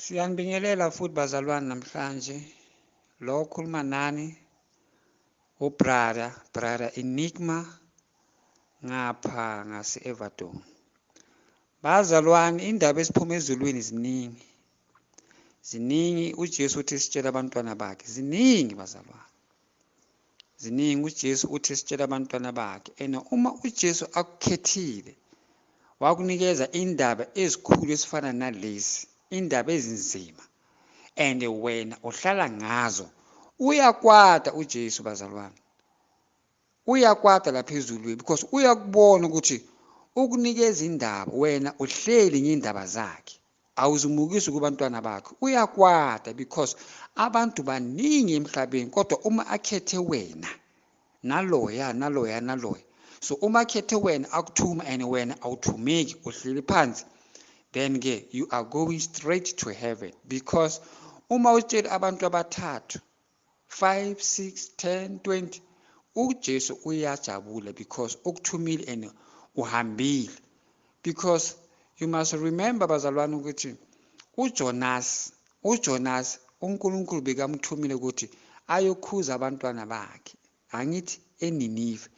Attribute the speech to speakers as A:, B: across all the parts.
A: Siyanibingelela futhi bazalwane namhlanje lo okhuluma nani brother Enigma ngapha ngase-Everton. Bazalwane, indaba esiphuma ezulwini ziningi uJesu uthi sitshele abantwana bakhe, ziningi bazalwane, ziningi uJesu uthi sitshele abantwana bakhe. And uma uJesu akukhethile wakunikeza indaba ezikhulu ezifana nalezi, indaba ezinzima, and wena uhlala ngazo, uyakwata uJesu bazalwane, uyakwata lapha ezulwini, because uyakubona ukuthi ukunikeza indaba wena uhleli ngey'ndaba zakhe, awuzimukisi kubantwana bakhe. Uyakwata because abantu baningi emhlabeni, kodwa uma akhethe wena naloya. So uma akhethe wena akuthuma and wena awuthumeki, uhleli phansi, then-ke you are going straight to heaven. Because uma utshela abantu abathathu 5, 6, 10, 20, uJesu uyajabula because ukuthumile and uhambile. Because you must remember bazalwane ukuthi uJonas uNkulunkulu bekamthumile ukuthi ayokhuza abantwana bakhe, angithi eNinive.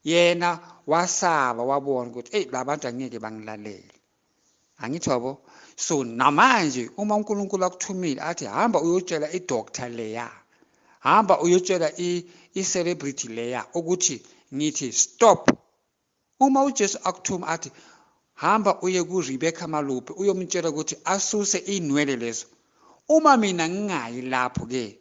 A: Yena wasaba, wabona ukuthi labantu angeke bangilalele, angithi wabo. So namanje uma uNkulunkulu akuthumile athi hamba uyotshela idoctor leya, hamba uyotshela i-celebrity leya ukuthi ngithi stop. Uma uJesu akuthuma athi hamba uye kuRebecca Maluphe uyomtshela ukuthi asuse inwele lezo, uma mina ngingayi lapho-ke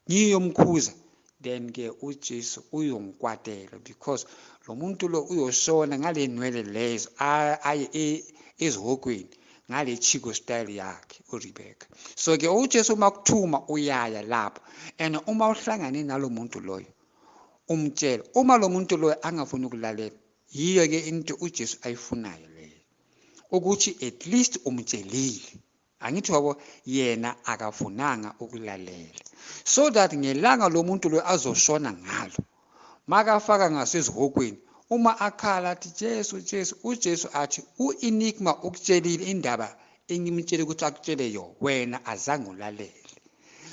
A: ngiyomkhuza, then-ke uJesu uyongikwatela, because lo muntu lo uyoshona ngale nwele lezo aye ezihogweni ngale Chico style yakhe uRebecca. So-ke uJesu uma kuthuma uyaya lapho, and uma uhlangane nalo muntu loyo umtshela. Uma lo muntu loyo angafuni ukulalela, yiyo-ke into uJesu ayifunayo leyo, ukuthi at least umtshelile, angithi wabo, yena akafunanga ukulalela, so that ngelanga lo muntu lo azoshona ngalo, makafaka ngasezihokweni, uma akhala athi Jesu, uJesu athi u-Enigma ukutshelile indaba engimtshele ukuthi akutshele yona, wena azange ulalele.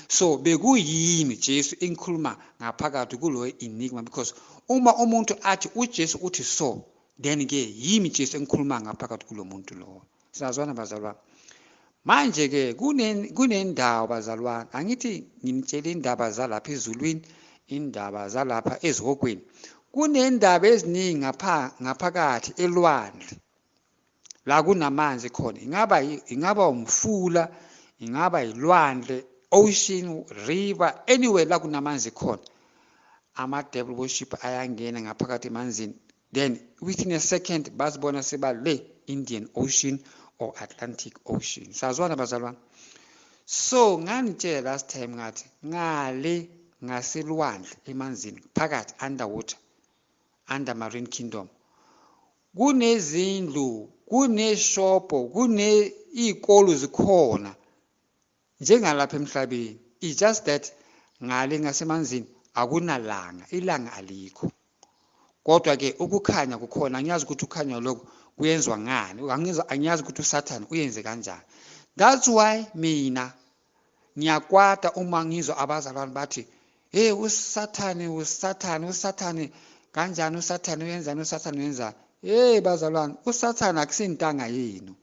A: So bekuyimi Jesu engikhuluma ngaphakathi kuloyo Enigma, because uma umuntu athi uJesu uthi so, then-ke yimi Jesu engikhuluma ngaphakathi kulo muntu lo. Siyazwana bazalwane. Manje-ke kunendawo bazalwane, angithi ngimtshele indaba zalapha ezulwini, indaba zalapha ezihogweni. Kunendaba eziningi ngaphakathi elwandle la kunamanzi khona, ingaba umfula, ingaba ilwandle, ocean, river, anywhere la kunamanzi khona, ama-devil worship ayangena ngaphakathi emanzini, then within a second bazibona seba le Indian Ocean or Atlantic Ocean. Sazwana bazalwane. So nganitshela last time ngathi ngale ngaselwandle emanzini phakathi, underwater, under marine kingdom, kunezindlu, kuneshopho, iy'kolo zikhona njengalapha emhlabeni. It's just that ngale ngasemanzini akunalanga, ilanga alikho, kodwa-ke ukukhanya kukhona. Angiyazi ukuthi ukhanya lokho kuyenzwa ngani, angiyazi ukuthi uSathane uyenze kanjani. That's why mina ngiyakwata uma ngizwa abazalwane bathi uSathane kanjani, uSathane uyenzani. Bazalwane, uSathane akusintanga yenu,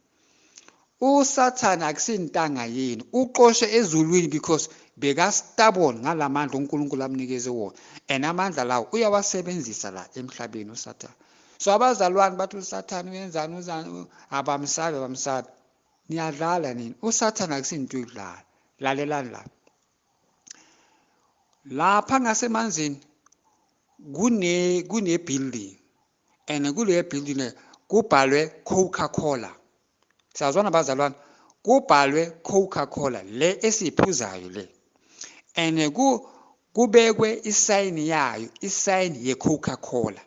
A: uSathane akusintanga yenu, uqoshe ezulwini because beka-stubborn ngalamandla uNkulunkulu amnikeze wona, and amandla lawo uyawasebenzisa la emhlabeni uSathane. So abazalwane bathi uSathane uyenzani, abamsabi, niyadlala nini. uSathane akusinto yokudlala. Lalelani lapha ngasemanzini kune-building, and kuleyo building kubhalwe Coca-Cola. Siyazwana bazalwane, kubhalwe Coca-Cola le esiyiphuzayo le, and kubekwe isayini yayo, isayini ye-Coca-Cola.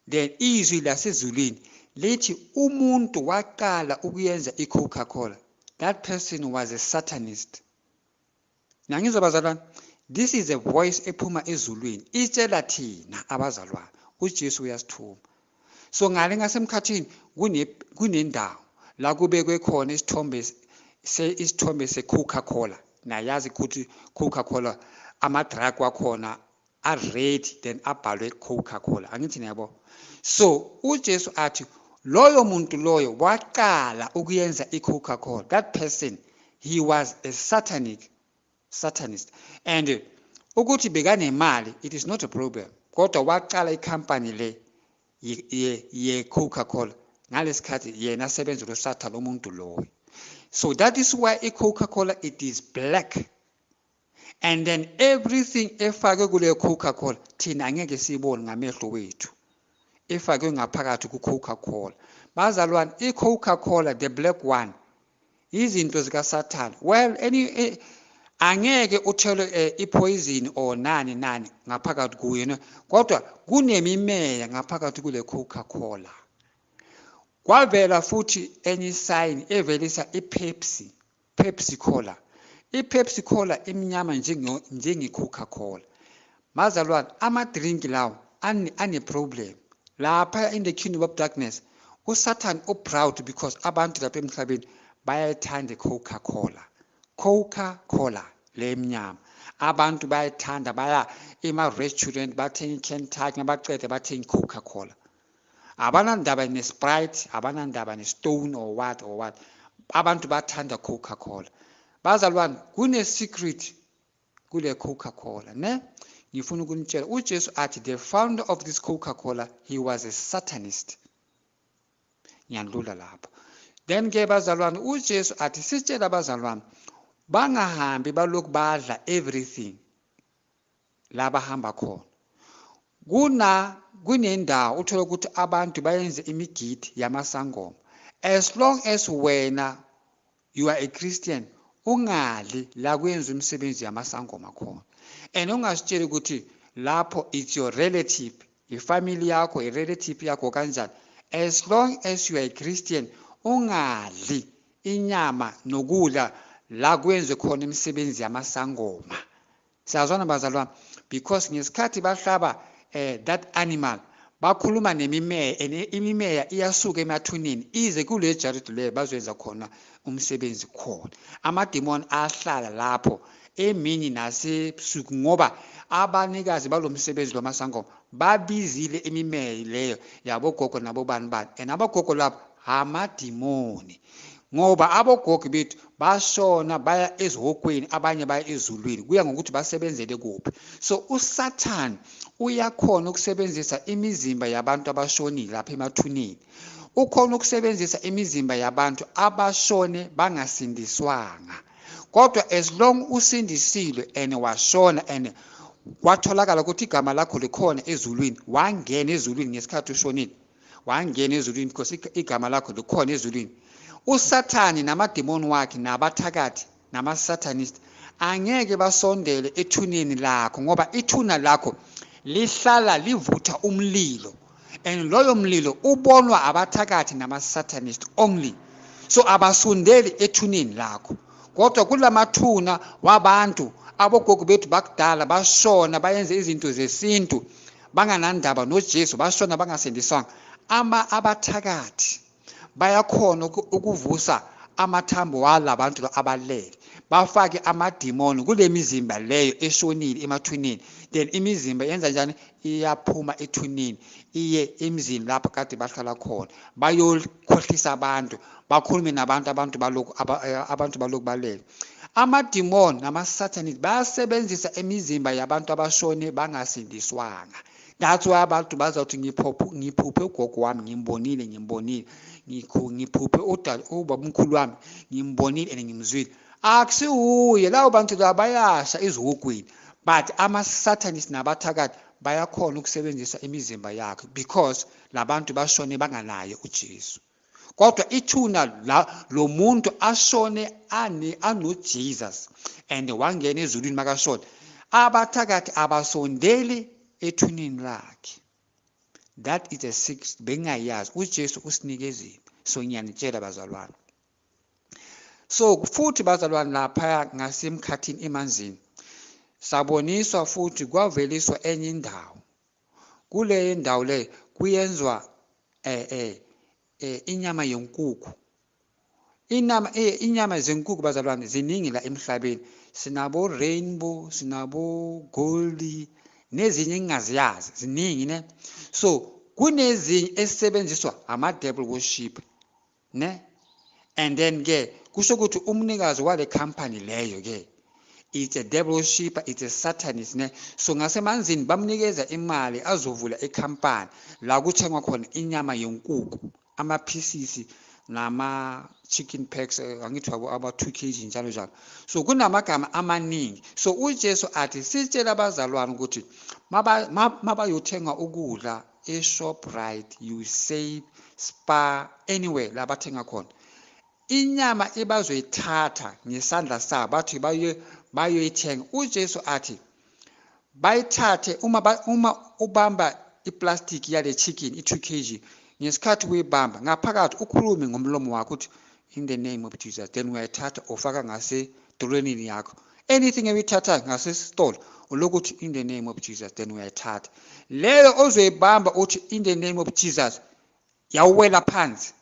A: Then izwi lasezulwini lithi umuntu waqala ukuyenza i-Coca-Cola, that person was a Satanist. Nangizwa bazalwane, this is a voice ephuma ezulwini itshela thina abazalwane uJesu uyasithuma. So ngale ngasemkhathini kunendawo la kubekwe khona isithombe isithombe se-Coca-Cola, nayazi ukuthi Coca-Cola ama-drug wakhona a-red then abhalwe Coca-Cola, angithi niyabo. So uJesu athi loyo muntu loyo waqala ukuyenza i-Coca-Cola. That person, he was a Satanist, and ukuthi bekanemali, it is not a problem, kodwa waqala ikhampani le ye-Coca-Cola ngalesikhathi yena asebenza loSathane umuntu loyo. So that is why i-Coca-Cola, it is black, and then everything efakwe kule Coca-Cola thina angeke siyibone ngamehlo wethu, efakwe ngaphakathi ku-Coca-Cola. Bazalwane, i-Coca-Cola, the black one, izinto zikaSathane. Well, angeke uthele ipoison or nani ngaphakathi kuyo, kodwa kunemimeya ngaphakathi kule Coca-Cola. Kwavela futhi enye sign evelisa i-Pepsi Cola. I-Pepsi Cola imnyama njenge-Coca-Cola. Bazalwane, ama-drink lawo ane-problem. Lapha in the kingdom of darkness, uSathane u-proud because abantu lapha emhlabeni bayayithanda Coca-Cola le emnyama. Abantu bayayithanda, baya ema-restaurant bathenga i-Kentucky, nabacede bathenga i-Coca-Cola. Abanandaba ne-Sprite, abanandaba ne-Stone or what. Abantu bathanda Coca-Cola. Bazalwane, kune-secret kule Coca-Cola, ne? Ngifuna ukunitshela, uJesu athi the founder of this Coca-Cola, he was a Satanist. Ngiyandlula lapho. Then ke bazalwane, uJesu athi sitshela bazalwane bangahambi balokhu badla everything la bahamba khona. Kunendawo uthola ukuthi abantu bayenze imigidi yamasangoma. As long as wena you are a Christian, ungali la kwenza umsebenzi yamasangoma khona. And ungasitsheli ukuthi lapho it's your relative, ifamily yakho, i-relative yakho kanjani. As long as you are a Christian, ungali inyama nokudla la kwenze khona imisebenzi yamasangoma. Siyazwana bazalwane, because ngesikhathi bahlaba that animal bakhuluma nemimeya, imimeya iyasuka emathuneni ize kule jaridi le bazoyenza khona umsebenzi khona. Amademoni ahlala lapho emini nasebusuku ngoba abanikazi balomsebenzi lomasangoma babizile imimeya leyo yabogogo nabobani. And abogogo labo amademoni, ngoba abogogo bethu bashona baya ezihokweni, abanye baya ezulwini, kuya ngokuthi basebenzele kuphi. So uSathane uyakhona ukusebenzisa imizimba yabantu abashonile lapha emathuneni. Ukhona ukusebenzisa imizimba yabantu abashone bangasindiswanga. Kodwa as long usindisiwe and washona and kwatholakala ukuthi igama lakho likhona ezulwini, wangena ezulwini ngesikhathi ushonile, wangena ezulwini because igama lakho likhona ezulwini. uSathane namademoni wakhe nabathakathi nama-Satanist angeke basondele ethuneni lakho, ngoba ithuna lakho lihlala livutha umlilo, and loyo mlilo ubonwa abathakathi nama-Satanist only. So abasondeli ethuneni lakho. Kodwa kulamathuna wabantu abogogo bethu bakudala bashona bayenze izinto zesintu, banganandaba noJesu, bashona bangasindiswanga. Abathakathi bayakhona ukuvusa amathambo walabantu abalele, bafake amademoni kule mizimba leyo eshonile emathuneni. Then imizimba yenza njani? Iyaphuma ethuneni iye emzini lapho kade bahlala khona, bayokhohlisa abantu, bakhulume nabantu, abantu balokhu balele. Amademoni nama-Satanist bayasebenzisa imizimba yabantu abashone bangasindiswanga. That's why abantu bazawuthi ngiphuphe ugogo wami ngimbonile, ngiphuphe ubabamkhulu wami ngimbonile and ngimzwile. Akusiwuye, lawo bantu laba bayasha ezihokweni, but ama-Satanist nabathakathi bayakhona ukusebenzisa imizimba yakhe because labantu bashone banganaye uJesu. Kodwa ithuna lo muntu ashone anoJesus and wangena ezulwini makashona, abathakathi abasondeli ethuneni lakhe. That is a sixth, bengayazi uJesu usinikezile. So ngiyanitshela bazalwane. So futhi bazalwane, lapha ngasemkhathini emanzini saboniswa futhi kwaveliswa enye indawo. Kule ndawo le kuyenzwa inyama yenkukhu. inyama zenkukhu bazalwane ziningi la emhlabeni. Sinabo rainbow, sinabo gold, nezinye engingaziyazi ziningi ne. So kunezinye esebenziswa ama-devil worship ne. And then ke kusho ukuthi umnikazi wale company leyo ke it's a devil worshipper, it's a satanist ne. So ngasemanzini bamnikeza imali azovula ikhampani la kuthengwa khona inyama yenkukhu, ama-pieces nama-chicken packs angithi aba-2 kg njalo njalo. So kunamagama amaningi. So uJesu athi sitshela abazalwane ukuthi mabayothenga ukudla eShoprite, uSave, Spar, anywhere la bathenga khona, inyama ebazoyithatha ngesandla sabo bathi bayoyithenga, uJesu athi bayithathe uma ubamba iplastic yale chicken i-2 kg, ngesikhathi uyibamba ngaphakathi ukhulume ngomlomo wakho uthi in the name of Jesus, then uyayithatha ufaka ngasedolweni yakho. Anything ebithatha ngasesitolo ulokuthi in the name of Jesus, then uyayithatha. Leyo ozoyibamba uthi in the name of Jesus yawela phansi,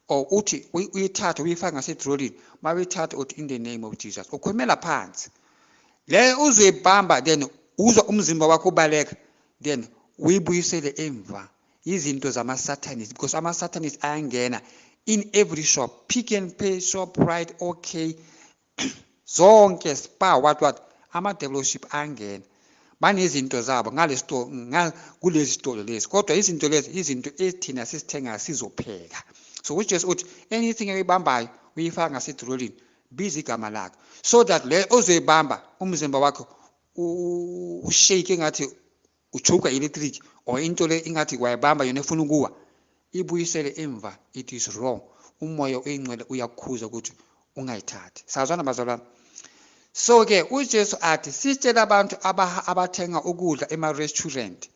A: or uthi uyithatha uyifaka ngasedolweni, mawuyithatha uthi in the name of Jesus ukhwemela phansi. Leyo uzoyibamba then uzwa umzimba wakho ubaleka, then uyibuyisele emva. Izinto zama-satanist, because ama-satanist ayangena in every shop, Pick and Pay, Shoprite, OK, zonke Spar, what ama-devil worship ayangena. Banezinto zabo kulezi sitolo lezi, kodwa izinto lezi izinto ezithina sisithenga sizopheka. So uJesu uthi anything eyibambayo uyifaka ngasedolweni, biza igama lakho, so that le ozoyibamba umzimba wakho ushake engathi uchuka electric, or into le ingathi wayibamba yona efuna ukuwa, ibuyisele emva. It is wrong. Umoya oyingcwele uyakukhuza ukuthi ungayithathi. Sazwana bazalwane. So ke uJesu athi sitshela abantu abathenga ukudla ema-restaurant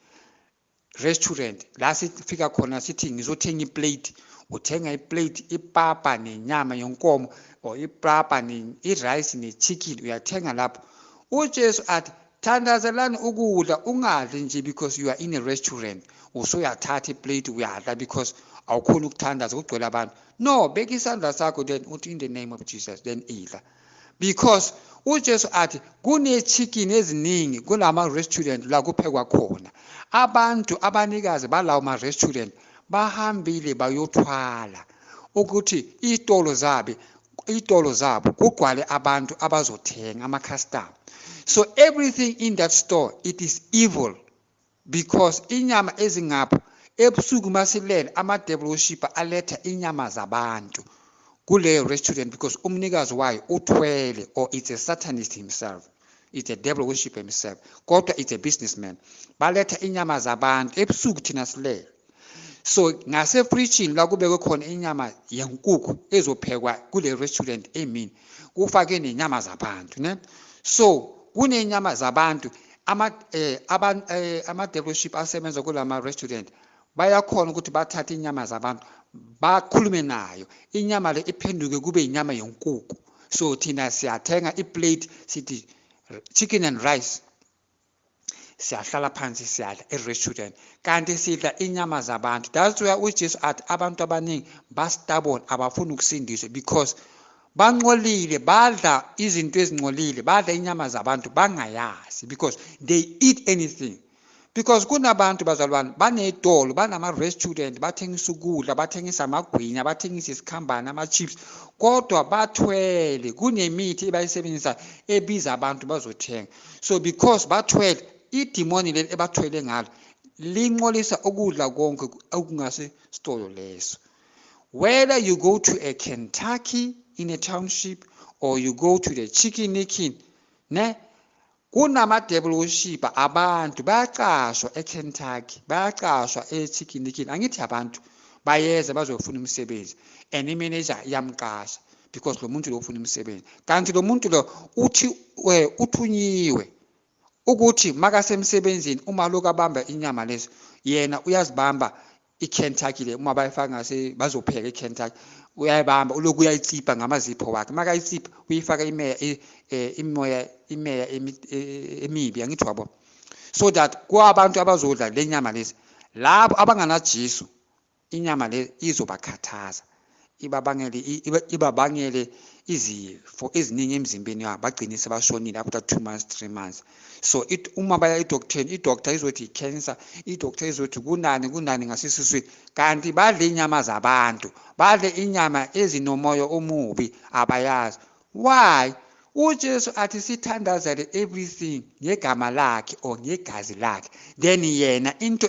A: la sifika khona sithi ngizothenga iplate, uthenga iplate ipapa nenyama yenkomo, or ipapa irice nechicken, uyathenga lapho. uJesu athi thandazelani ukudla, ungadli nje because you are in a restaurant usuyathatha iplate uyadla because awukhona ukuthandaza kugcwele abantu. No, beka isandla sakho then uthi in the name of Jesus, then idla. Because uJesu athi kune-chicken eziningi kulama-restaurant la kuphekwa khona. Abantu abanikazi balawo ma-restaurant bahambile bayothwala ukuthi iy'tolo zabo kugcwale abantu abazothenga, ama-customer. So everything in that store, it is evil, because inyama ezingapho ebusuku masilele ama-devil worshipper aletha inyama zabantu kuleyo restaurant because umnikazi wayo uthwele, or it's a satanist himself, it's a devil worshipper himself, kodwa it's a businessman. Baletha inyama zabantu ebusuku thina silele. So ngase-fridge la kubekwe khona inyama yenkukhu ezophekwa kule restaurant emini, kufake nenyama zabantu ne. So kunenyama zabantu, ama-devil worshipper asebenza kulama restaurant bayakhona ukuthi bathathe inyama zabantu bakhulume nayo, inyama le iphenduke kube inyama yenkukhu. So thina siyathenga iplate sithi chicken and rice, siyahlala phansi siyadla e-restaurant, kanti sidla inyama zabantu. That's why uJesu athi abantu abaningi ba-stubborn, abafuni ukusindiswa because bangcolile, badla izinto ezingcolile, badla inyama zabantu bangayazi because they eat anything. Because kunabantu bazalwane banezitolo, banama-restaurant, bathengisa ukudla, bathengisa amagwinya, bathengisa isikhambane, ama-chips, kodwa bathwele. Kunemithi ebayisebenzisa ebiza abantu bazothenga. So because bathwele, idimoni leli ebathwele ngalo linqolisa ukudla konke okungase sitolo leso. Whether you go to a Kentucky in a township or you go to the Chicken Licken, ne, kunama-devil worshipper, abantu bayaqashwa eKentucky, bayaqashwa e-Chicken Licken. Angithi abantu bayeza bazofuna umsebenzi and imanager iyamqasha because lo muntu lo ufuna umsebenzi, kanti lo muntu lo uthunyiwe ukuthi makasemsebenzini uma lokhu abamba inyama lezo yena uyazibamba iKentucky le, uma bayifaka ngase bazopheka eKentucky uyayibamba uloku uyayicipha ngamazipho wakhe, makayicipha uyifaka imimoya emibi, angithi wabo, so that kwabantu abazodla le nyama lezi, labo abanganaJesu inyama le izobakhathaza, ibabangele izifo eziningi emzimbeni wabo, bagcine sebashonile after 2 months 3 months. So uma baya edoktheni, idokta izothi i-cancer, idokta izothi kunani ngasesiswini, kanti badle inyama zabantu, badle inyama ezinomoya omubi, abayazi. Why? uJesu athi sithandazele everything ngegama lakhe or ngegazi lakhe, then yena into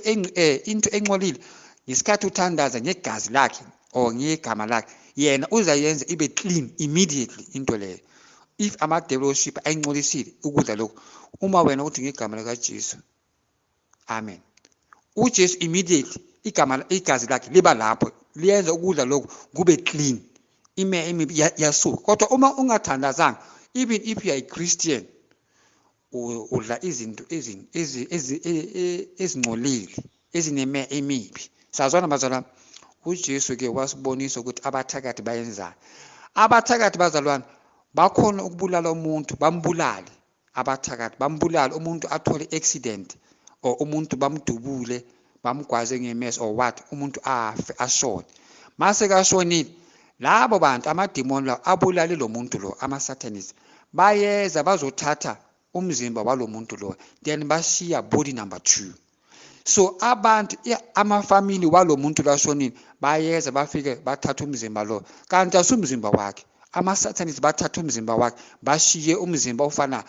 A: engcolile ngesikhathi uthandaza ngegazi lakhe or ngegama lakhe, yena uzayenza ibe clean immediately into leyo. If amadevil worship ayingcolisile ukudla lokho, uma wena uthi ngegama likaJesu, amen, uJesu immediately igazi lakhe liba lapho, liyenza ukudla lokho kube clean, imibi yasuka. Kodwa uma ungathandazanga, even if you are a Christian, udla izinto ezingcolile ezineme emibi. Sazwana bazalwane, uJesu ke wasibonisa ukuthi abathakathi bayenzani. Abathakathi bazalwane bakhona ukubulala umuntu, bambulale. Abathakathi bambulale umuntu, athole accident or umuntu bamdubule, bamgwaze ngemeso or what, umuntu afe ashone. Mase kashonile, labo bantu amademoni lawo abulale lo muntu lo, ama-satanists, bayeza bazothatha umzimba walo muntu lo, then bashiya body number 2. So abantu amafamily walo muntu lashonile bayeza bafike bathatha umzimba lo, kanti asumzimba wakhe. Ama-satanists bathatha umzimba wakhe bashiye umzimba ofana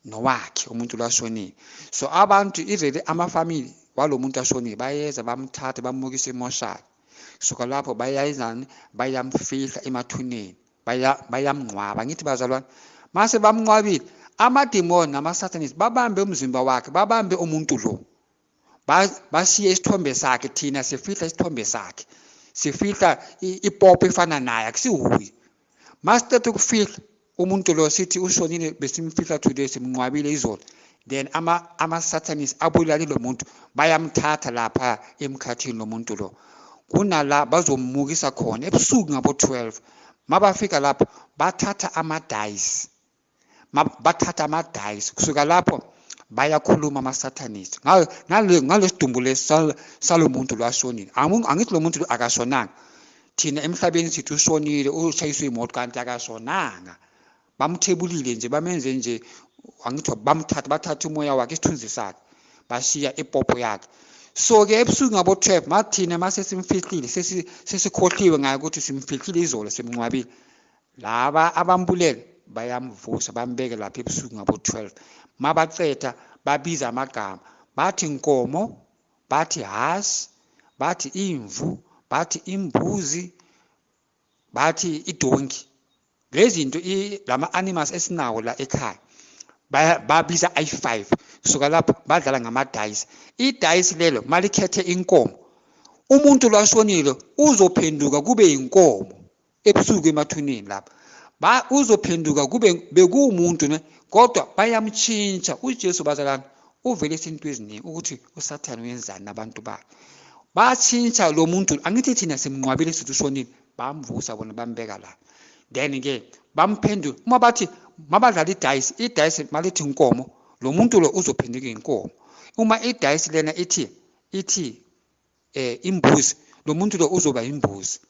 A: nowakhe umuntu lashonile. So abantu ivele amafamily walo muntu ashonile bayeza bamthatha bamukise emoshali. Suka lapho bayayizana, bayamfihla emathuneni, bayamnqwaba. Ngithi bazalwane, mase bamnqwabile, amademoni nama-satanists babambe umzimba wakhe, babambe umuntu lo, bashiye isithombe sakhe. Thina sifihla isithombe sakhe, sifihla ipopo efana naye, akusihuye. Masithatha ukufihla umuntu lo, sithi ushonile, besimfihla today, simnqwabile izolo, then ama-satanists abulale lo muntu, bayamthatha lapha emkhathini lo muntu lo, kunala bazomukisa khona ebusuku ngabo 12. Mabafika lapho bathatha amadayisi, kusuka lapho bayakhuluma ama-satanists ngalesidumbu salo muntu lwashonile. Angithi lo muntu akashonanga. Thina emhlabeni sithi ushonile, ushayiswe imoto, kanti akashonanga. Bamthebulile nje, bamenze nje, angithi bathatha umoya wakhe, isithunzi sakhe, bashiya ipopo yakhe. So ke ebusuku ngabo 12 mathina mase simfihlile, sesikhohliwe ngayo ukuthi simfihlile izolo, simnqwabile, laba abambulele bayamvusa, bambeke lapha ebusuku ngabo 12. Mabaceda babiza amagama, bathi inkomo, bathi hasi, bathi imvu, bathi imbuzi, bathi idonki. Lezi zinto lama animals esinawo la ekhaya babiza i5. Suka lapho badlala ngamadayisi. Idayisi lelo malikhethe inkomo, umuntu lwashonile uzophenduka kube inkomo ebusuku emathuneni lapha. Uzophenduka kube bekuwumuntu ne, kodwa bayamtshintsha. uJesu bazalana uvele izinto eziningi ukuthi uSathane wenzani nabantu bakhe. Batshintsha lo muntu, angithi thina simnqwabile sithi ushonile, bamvusa bona bambeka la. Then ke bamphendula, uma bathi mabadlala idayisi malithi inkomo, lo muntu lo uzophenduka inkomo. Uma idayisi lena ithi imbuzi, lo muntu lo uzoba imbuzi.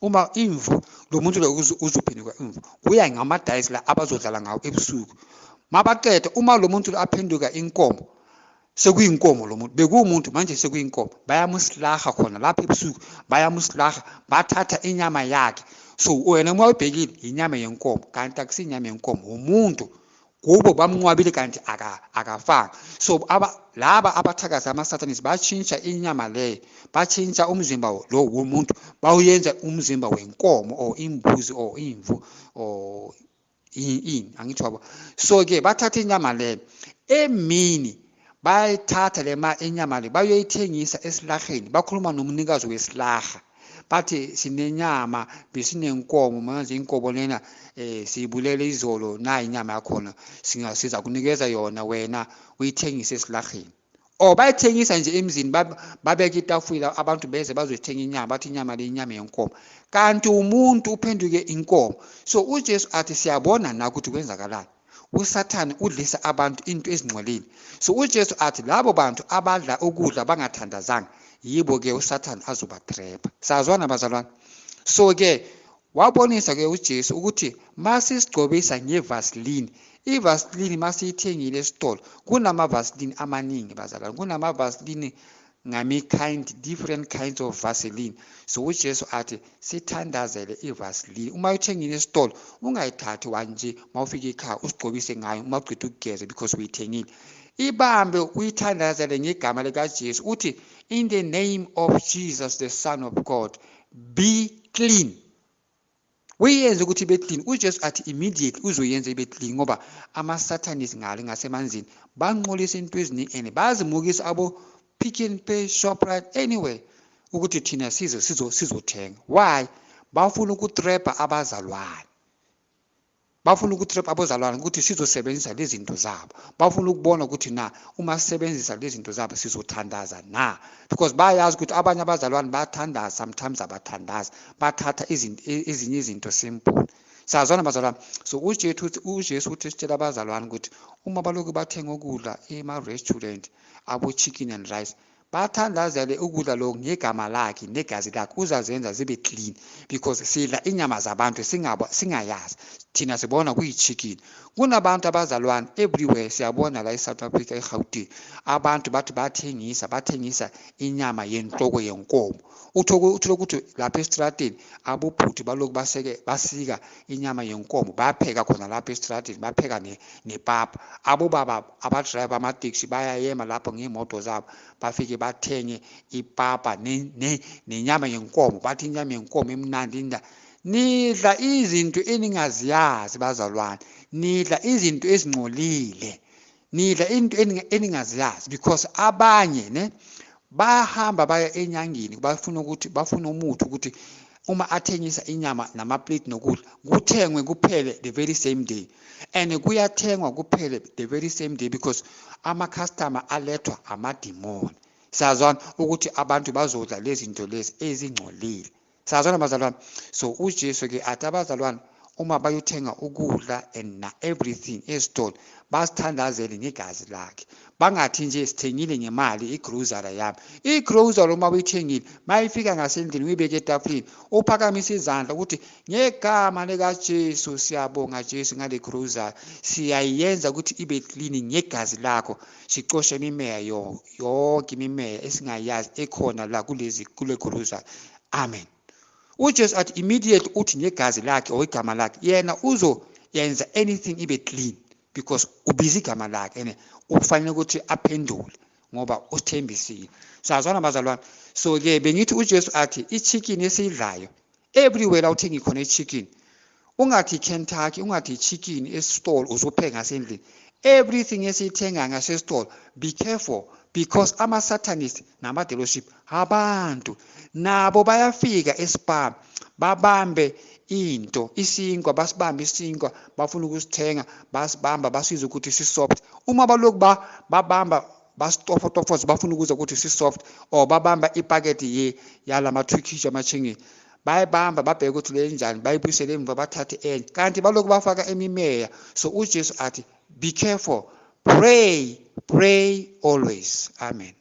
A: Uma imvu, lo muntu lo uzophenduka imvu. Kuya ngamadayisi la abazodlala ngawo ebusuku. Mabaqeda, uma lo muntu lo aphenduka inkomo, sekuyinkomo lo muntu, bekuwumuntu manje sekuyinkomo, bayamuslaha khona lapha ebusuku, bayamuslaha, bathatha inyama yakhe. So wena uma ubhekile inyama yenkomo, kanti akusinyama yenkomo, umuntu. Kubo bamnqwabile kanti akafanga. So laba abathakazi ama-satanists batshintsha inyama leyo, batshintsha umzimba lo womuntu, bawuyenza umzimba wenkomo or imbuzi or imvu or angithi wabo. So ke bathatha inyama leyo, emini bayithatha inyama le bayoyithengisa esilaheni, bakhuluma nomnikazi wesilaha, bathi sinenyama, besinenkomo, manje inkomo lena siyibulele izolo, na inyama yakhona, siza kunikeza yona, wena uyithengise esilaheni. Or bayithengisa nje emzini, babeka itafula, abantu beze bazoyithenga inyama, bathi inyama le inyama yenkomo, kanti umuntu uphenduke inkomo. So uJesu athi siyabona na ukuthi kwenzakalani. uSathane udlisa abantu into ezingcolile. So uJesu athi labo bantu abadla ukudla bangathandazanga, yibo ke uSathane azobatrapha. Sazwana bazalwane, So ke wabonisa ke uJesu ukuthi masisigcobisa ngevaseline, ivaseline masiyithengile esitolo, kunamavaseline amaningi bazalwane, kunamavaseline different kinds of vaseline. So uJesu athi sithandazele ivaseline. Uma uyithengile esitolo ungayithathi nje mawufika ekhaya usigcobise ngayo uma uqeda ukugeza because uyithengile. Ibambe uyithandazele ngegama likaJesu uthi, in the name of Jesus the Son of God, be clean. Uyenze ukuthi ibe clean. uJesu athi immediately uzoyenza ibe clean ngoba ama-Satanists ngale ngasemanzini banqolisa into eziningi and bazimukisa abo Pick n Pay, Shoprite, anyway ukuthi thina sizothenga. Why? Bafuna ukutrapha abazalwane. Bafuna ukutrapha abazalwane ukuthi sizosebenzisa lezi zinto zabo. Bafuna ukubona ukuthi na uma sisebenzisa lezi zinto zabo sizothandaza na, because bayazi ukuthi abanye abazalwane bathandaza, sometimes abathandaza, bathatha ezinye izinto simple. Sazwana bazalwane. So uJesu uthi sitshela abazalwane ukuthi uma baloku bathenga ukudla ema-restaurant, abo-chicken and rice, bathandazele ukudla lokhu ngegama lakhe negazi lakhe, uzazenza zibe clean, because sidla inyama zabantu singayazi, thina sibona kuyi-chicken. Kunabantu abazalwane everywhere, siyabona la eSouth Africa, eGauteng, abantu bathi bathengisa inyama yenhloko yenkomo. Uthola ukuthi lapha esitrateni abobhuti baloku basika inyama yenkomo, bayapheka khona lapha esitrateni, bapheka nepapa. Abobaba abadrayiva amateksi bayayema lapho ngemoto zabo, bafike bathenge ipapa nenyama yenkomo, bathi inyama yenkomo emnandi. Nidla izinto eningaziyazi bazalwane, nidla izinto ezingcolile, nidla into eningaziyazi, because abanye bayahamba baya enyangeni, bafuna umuthi ukuthi uma athengisa inyama namaplate nokudla kuthengwe kuphele the very same day, and kuyathengwa kuphele the very same day because ama-customer alethwa amadimoni. Siyazwana ukuthi abantu bazodla lezi zinto lezi ezingcolile. Siyazwana bazalwane. So uJesu ke athi abazalwane uma bayothenga ukudla and everything esitolo basithandazele ngegazi lakhe. Bangathi nje sithengile ngemali igrocery yami. Igrocery uma uyithengile mayifika ngasendlini uyibeke etafuleni, uphakamise izandla ukuthi ngegama likaJesu siyabonga Jesu ngale grocery, siyayenza ukuthi ibe clean ngegazi lakho, sicoshe imimeya yonke imimeya esingayazi ekhona la kule grocery. Amen. uJesu athi immediately uthi ngegazi lakhe or igama lakhe yena uzoyenza anything ibe clean, because ubiza igama lakhe and ufanele ukuthi aphendule ngoba uthembisile. Sazwana bazalwane. So ke bengithi uJesu athi i-chicken esiyidlayo everywhere la uthengi khona i-chicken, ungathi Kentucky, ungathi chicken esitolo uzopheka ngasendlini, everything esiyithenga ngasesitolo, be careful, because ama-Satanists nama-dealership abantu nabo bayafika esipam babambe isinkwa, basibambe isinkwa, bafuna ukusithenga, basibamba basize ukuthi si-soft. Uma baloku babamba basitofotofoza bafuna ukuza ukuthi si-soft, or babamba ipaketi yalama-Turkish amachingeni, bayibamba babheke ukuthi le njani, bayibuyisele emva bathathe enye, kanti baloku bafaka imimeya. So uJesu athi be careful, pray always. Amen.